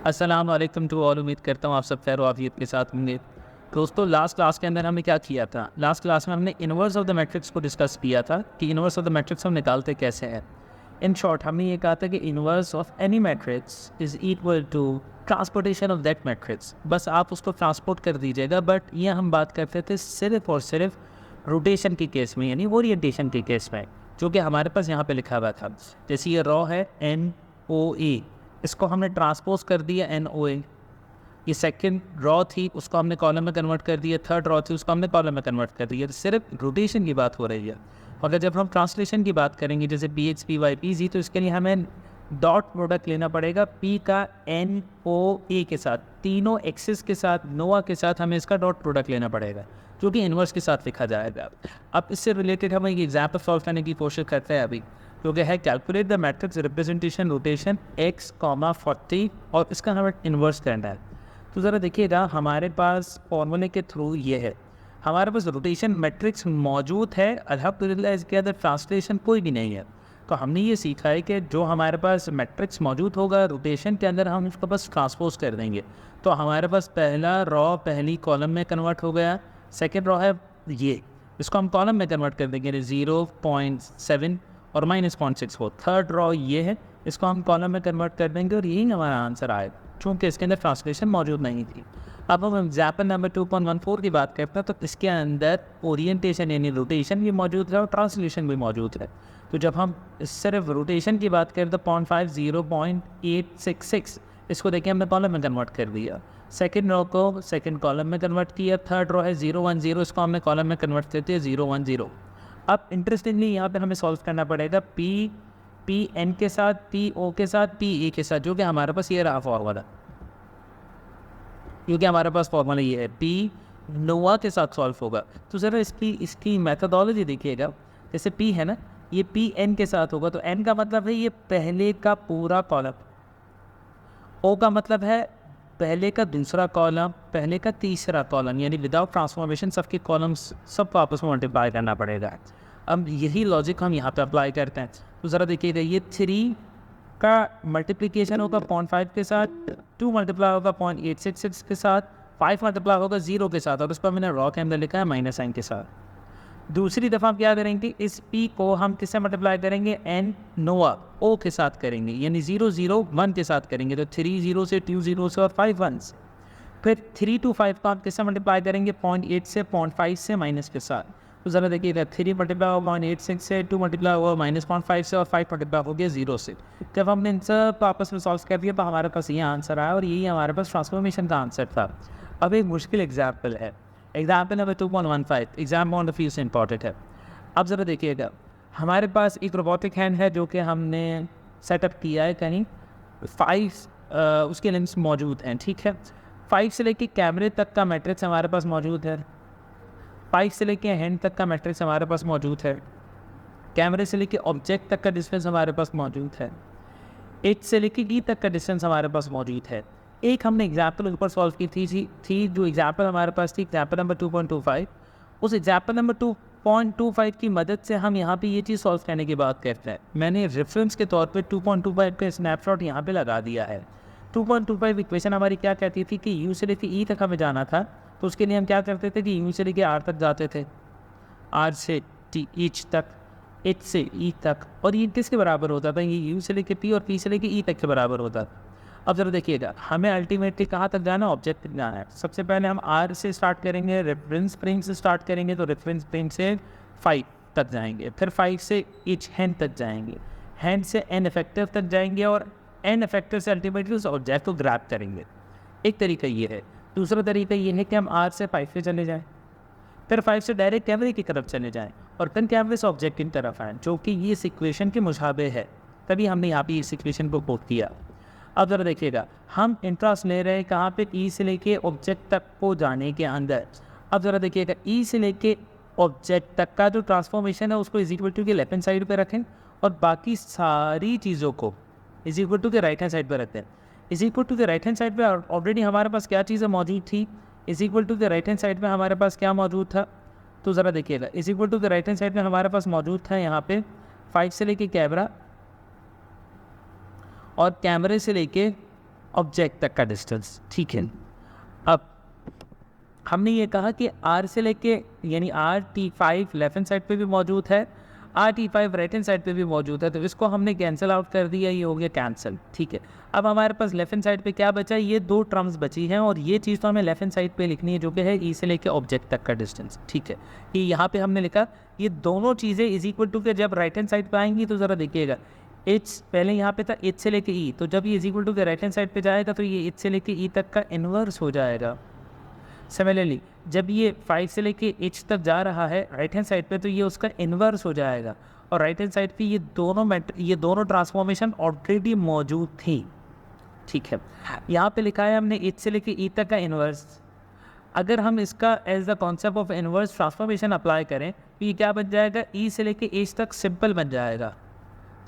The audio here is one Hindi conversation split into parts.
अस्सलाम वालेकुम टू ऑल। उम्मीद करता हूँ आप सब खैर आफियत के साथ होंगे। दोस्तों, लास्ट क्लास के अंदर हमने क्या किया था? लास्ट क्लास में हमने इन्वर्स ऑफ द मैट्रिक्स को डिस्कस किया था कि इन्वर्स ऑफ द मैट्रिक्स हम निकालते कैसे हैं। इन शॉर्ट हमने ये कहा था कि inverse of any matrix is equal to transportation of that matrix. बस आप उसको ट्रांसपोर्ट कर दीजिएगा। बट ये हम बात करते थे सिर्फ और सिर्फ रोटेशन के केस में, यानी ओरिएंटेशन के केस में, जो कि हमारे पास यहाँ पे लिखा हुआ था। जैसे ये रॉ है NOA, इसको हमने ट्रांसपोज कर दिया NOA। ये सेकंड रॉ थी, उसको हमने कॉलम में कन्वर्ट कर दिया। थर्ड रॉ थी, उसको हमने कॉलम में कन्वर्ट कर दिया। तो सिर्फ रोटेशन की बात हो रही है। अगर जब हम ट्रांसलेशन की बात करेंगे, जैसे PH PY PZ, तो इसके लिए हमें डॉट प्रोडक्ट लेना पड़ेगा P का NOA के साथ, तीनों एक्सिस के साथ, नोआ के साथ हमें इसका डॉट प्रोडक्ट लेना पड़ेगा, जो कि इन्वर्स के साथ लिखा जाएगा। अब इससे रिलेटेड हम एक एग्जाम्पल सॉल्व करने की कोशिश करते हैं अभी, जो कि है calculate the matrix representation rotation x, 40 और इसका हमें इन्वर्स करना है। तो ज़रा देखिएगा, हमारे पास फॉर्मूले के थ्रू ये है, हमारे पास रोटेशन मैट्रिक्स मौजूद है। अल्हम्दुलिल्लाह इसके अंदर ट्रांसलेशन कोई भी नहीं है। तो हमने ये सीखा है कि जो हमारे पास मैट्रिक्स मौजूद होगा रोटेशन के अंदर, हम उसको बस ट्रांसपोज कर देंगे। तो हमारे पास पहला रॉ पहली कॉलम में कन्वर्ट हो गया। सेकेंड रॉ है ये, इसको हम कॉलम में कन्वर्ट कर देंगे 0.7 और -0.64। थर्ड रॉ ये है, इसको हम कॉलम में कन्वर्ट कर देंगे और यही हमारा आंसर आएगा, चूँकि इसके अंदर ट्रांसलेशन मौजूद नहीं थी। अब हम एग्जाम्पल नंबर 2.14 की बात करते हैं, तो इसके अंदर ओरिएंटेशन यानी रोटेशन भी मौजूद है और ट्रांसलेशन भी मौजूद है। तो जब हम सिर्फ रोटेशन की बात करें तो 0.5 0.866, इसको देखिए हमने कॉलम में कन्वर्ट कर दिया। सेकेंड रो को सेकेंड कॉलम में कन्वर्ट किया। थर्ड रो है 010, इसको हमने कॉलम में कन्वर्ट करते हैं 010। अब इंटरेस्टिंगली यहाँ पे हमें सॉल्व करना पड़ेगा पी एन के साथ, PO के साथ, PE के साथ, जो कि हमारे पास ये रहा फॉर्मूला, क्योंकि हमारे पास फॉर्मूला ये है P नोआ के साथ सॉल्व होगा। तो ज़रा इसकी मैथडोलॉजी देखिएगा। जैसे P है ना, ये PN के साथ होगा, तो N का मतलब है ये पहले का पूरा कॉलम, O का मतलब है पहले का दूसरा कॉलम, पहले का तीसरा कॉलम, यानी विदाउट ट्रांसफॉर्मेशन सबके कॉलम्स सबको आपस में मल्टीप्लाई करना पड़ेगा। अब यही लॉजिक हम यहाँ पे अप्लाई करते हैं। तो ज़रा देखिएगा, ये 3 का मल्टीप्लिकेशन होगा 0.5 के साथ, 2 मल्टीप्लाई होगा 0.866 के साथ, 5 मल्टीप्लाई होगा 0 के साथ, और उस पर मैंने रॉ के अंदर लिखा है माइनस साइन के साथ। दूसरी दफ़ा हम क्या करेंगे, इस P को हम किससे मल्टीप्लाई करेंगे, N नोआ O के साथ करेंगे, यानी 0 0 1 के साथ करेंगे। तो 3 0 से, 2 0 से और 5 1 से। फिर 3 to 5 का हम किससे मल्टीप्लाई करेंगे, 0.8 से, 0.5 से, माइनस के साथ। तो ज़रा देखिएगा, 3 मल्टीप्लाई हुआ 0.86 से, 2 मल्टीप्लाई हुआ -0.5 से और 5 मल्टीप्लाई हो गया 0 से। जब हमने इन सब आपस में सॉल्व कर दिया तो हमारे पास ये आंसर आया, और यही हमारे पास ट्रांसफॉर्मेशन का आंसर था। अब एक मुश्किल एग्जाम्पल है, example number 2.15, exam on the field से इंपॉर्टेंट है। अब ज़रा देखिएगा, हमारे पास एक रोबोटिक हैंड है जो कि हमने सेटअप किया है कहीं 5 उसके लिम्स मौजूद हैं, ठीक है। 5 से लेके कैमरे तक का मैट्रिक्स हमारे पास मौजूद है। 5 से लेके हैंड तक का मैट्रिक्स हमारे पास मौजूद है। कैमरे से लेके ऑब्जेक्ट तक का डिस्टेंस हमारे पास मौजूद है। H से लेके E तक का डिस्टेंस हमारे पास मौजूद है। एक हमने एग्जाम्पल ऊपर सॉल्व की थी जो एग्जाम्पल हमारे पास थी, एग्जाम्पल नंबर 2.25। उस एग्जाम्पल नंबर 2.25 की मदद से हम यहाँ पे ये चीज़ सॉल्व करने की बात करते हैं। मैंने रेफरेंस के तौर पे 2.25 का स्नैपशॉट यहाँ पे लगा दिया है। 2.25 इक्वेशन हमारी क्या कहती थी कि U से लेके E तक हमें जाना था, तो उसके लिए हम क्या करते थे कि U से लेके R तक जाते थे, R से H तक, H से E तक, और ये किसके बराबर होता था, ये U से लेके P और P से लेके E तक के बराबर होता था। अब ज़रा देखिएगा, हमें अल्टीमेटली कहाँ तक जाना है, ऑब्जेक्ट तक जाना है। सबसे पहले हम R से स्टार्ट करेंगे, रेफरेंस फ्रेम से स्टार्ट करेंगे, तो रेफरेंस फ्रेम से 5 तक जाएंगे, फिर 5 से H हैंड तक जाएंगे, हैंड से N इफेक्टिव तक जाएंगे, और N इफेक्टिव से अल्टीमेटली उस ऑब्जेक्ट को ग्रैब करेंगे। एक तरीका ये है। दूसरा तरीका ये है कि हम R से 5 पे चले जाएँ, फिर 5 से डायरेक्ट कैमरे की तरफ चले जाएँ, और फिर कैमरे से ऑब्जेक्ट की तरफ आएँ, जो कि ये इक्वेशन के मुशाबे है। तभी हमने यहाँ पे इस इक्वेशन को कोट किया। अब ज़रा देखिएगा, हम इंटरेस्ट ले रहे हैं कहाँ पे, E से लेके ऑब्जेक्ट तक को जाने के अंदर। अब ज़रा देखिएगा, E से लेके ऑब्जेक्ट तक का जो ट्रांसफॉर्मेशन है उसको इज इक्वल टू के लेफ्ट हैंड साइड पे रखें, और बाकी सारी चीज़ों को इज इक्वल टू के राइट हैंड साइड पे रखते हैं। इज इक्वल टू के राइट हैंड साइड पे ऑलरेडी हमारे पास क्या चीज़ें मौजूद थी, इज इक्वल टू के राइट हैंड साइड पे हमारे पास क्या मौजूद था, तो ज़रा देखिएगा, इज इक्वल टू के राइट हैंड साइड पे हमारे पास मौजूद था यहाँ पे 5 से लेके कैमरा, और कैमरे से लेके ऑब्जेक्ट तक का डिस्टेंस, ठीक है। अब हमने ये कहा कि R से लेके यानी RT5 लेफ्ट हैंड साइड पे भी मौजूद है, RT5 राइट हैंड साइड पे भी मौजूद है, तो इसको हमने कैंसिल आउट कर दिया, ये हो गया कैंसिल, ठीक है। अब हमारे पास लेफ्ट हैंड साइड पे क्या बचा, ये दो टर्म्स बची हैं और ये चीज़ तो हमें लेफ्ट हैंड साइड पे लिखनी है जो कि है E से लेके ऑब्जेक्ट तक का डिस्टेंस, ठीक है। कि यहाँ पे हमने लिखा ये दोनों चीज़ें इज इक्वल टू के जब राइट हैंड साइड पे आएंगी तो ज़रा देखिएगा, H पहले यहाँ पे था H से लेके E, तो जब ये इज इक्वल टू के राइट हैंड साइड पे जाएगा तो ये H से लेके E तक का इन्वर्स हो जाएगा। सिमिलरली जब ये 5 से लेके H तक जा रहा है राइट हैंड साइड पे तो ये उसका इन्वर्स हो जाएगा, और राइट हैंड साइड पे ये दोनों ट्रांसफॉर्मेशन ऑलरेडी मौजूद थी, ठीक है। यहाँ पे लिखा है हमने H से लेके E तक का इन्वर्स, अगर हम इसका as the concept of inverse transformation apply करें तो ये क्या बन जाएगा, E से लेके H तक सिंपल बन जाएगा।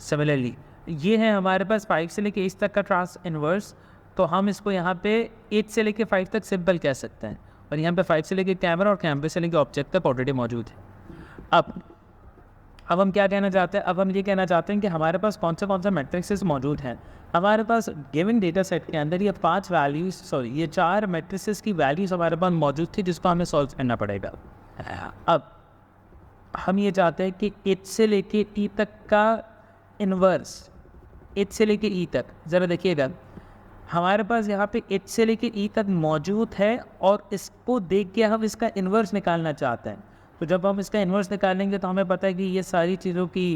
सिमिलरली ये है हमारे पास 5 से लेके H तक का ट्रांस इन्वर्स, तो हम इसको यहाँ पे 8 से लेके 5 तक सिंपल कह सकते हैं, और यहाँ पे 5 से लेके कैमरा और कैमरे से लेके ऑब्जेक्ट तक ऑलरेडी मौजूद है। अब हम क्या कहना चाहते हैं, अब हम ये कहना चाहते हैं कि हमारे पास कौन से मैट्रिक्सेस मौजूद हैं। हमारे पास गिवन डेटा सेट के अंदर ये 4 मैट्रिसेस की वैल्यूज हमारे पास मौजूद थी जिसको हमें सॉल्व करना पड़ेगा। अब हम ये चाहते हैं कि H से लेके E तक का इन्वर्स, H से लेके E तक, ज़रा देखिएगा हमारे पास यहाँ पे H से लेके E तक मौजूद है और इसको देख के हम इसका इन्वर्स निकालना चाहते हैं। तो जब हम इसका इन्वर्स निकालेंगे तो हमें पता है कि ये सारी चीज़ों की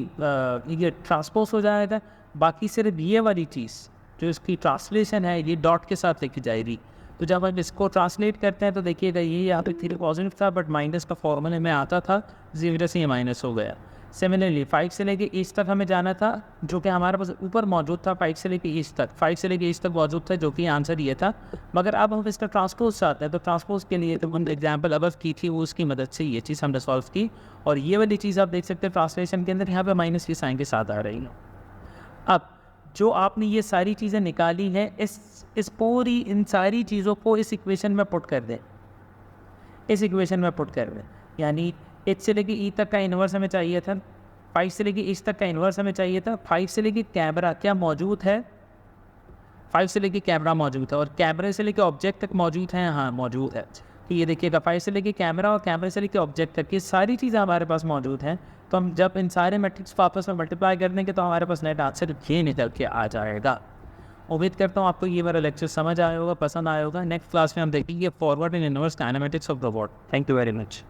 ये ट्रांसपोज हो जाएगा, बाकी सिर्फ ये वाली चीज़ जो इसकी ट्रांसलेशन है ये डॉट के साथ लिखी जाएगी। तो जब हम इसको ट्रांसलेट करते हैं तो देखिएगा ये यहाँ पे 3 पॉजिटिव था बट माइनस का फॉर्मूले में आता था, इसी वजह से ये माइनस हो गया। सिमिलरली 5 से लेके H तक हमें जाना था जो कि हमारे पास ऊपर मौजूद था, 5 से लेके H तक मौजूद था जो कि आंसर ये था। मगर अब हम इसका ट्रांसपोज चाहते हैं, तो ट्रांसपोज के लिए तो हम एग्जाम्पल अब की थी वो उसकी मदद से ये चीज़ हमने सॉल्व की, और ये वाली चीज़ आप देख सकते हैं ट्रांसलेशन के अंदर यहाँ पे माइनस की साइन के साथ आ रही है। अब जो आपने ये सारी चीज़ें निकाली हैं इन सारी चीज़ों को इस इक्वेशन में पुट कर दें, यानी H से लेके E तक का इन्वर्स हमें चाहिए था, 5 से लेके H तक का इन्वर्स हमें चाहिए था, 5 से लेके कैमरा क्या मौजूद है, 5 से लेके कैमरा मौजूद है, और कैमरे से लेके ऑब्जेक्ट तक मौजूद है, हाँ मौजूद है। तो ये देखिएगा 5 से लेके कैमरा और कैमरे से लेके ऑब्जेक्ट तक ये सारी चीज़ें हमारे पास मौजूद हैं। तो हम जब इन सारे मैट्रिक्स को आपस में मल्टीप्लाई कर देंगे तो हमारे पास नेट आंसर ये निकल के आ जाएगा। उम्मीद करता हूँ आपको ये मेरा लेक्चर समझ आया होगा, पसंद आया होगा। नेक्स्ट क्लास में हम देखेंगे forward and inverse kinematics of the word. Thank you very much.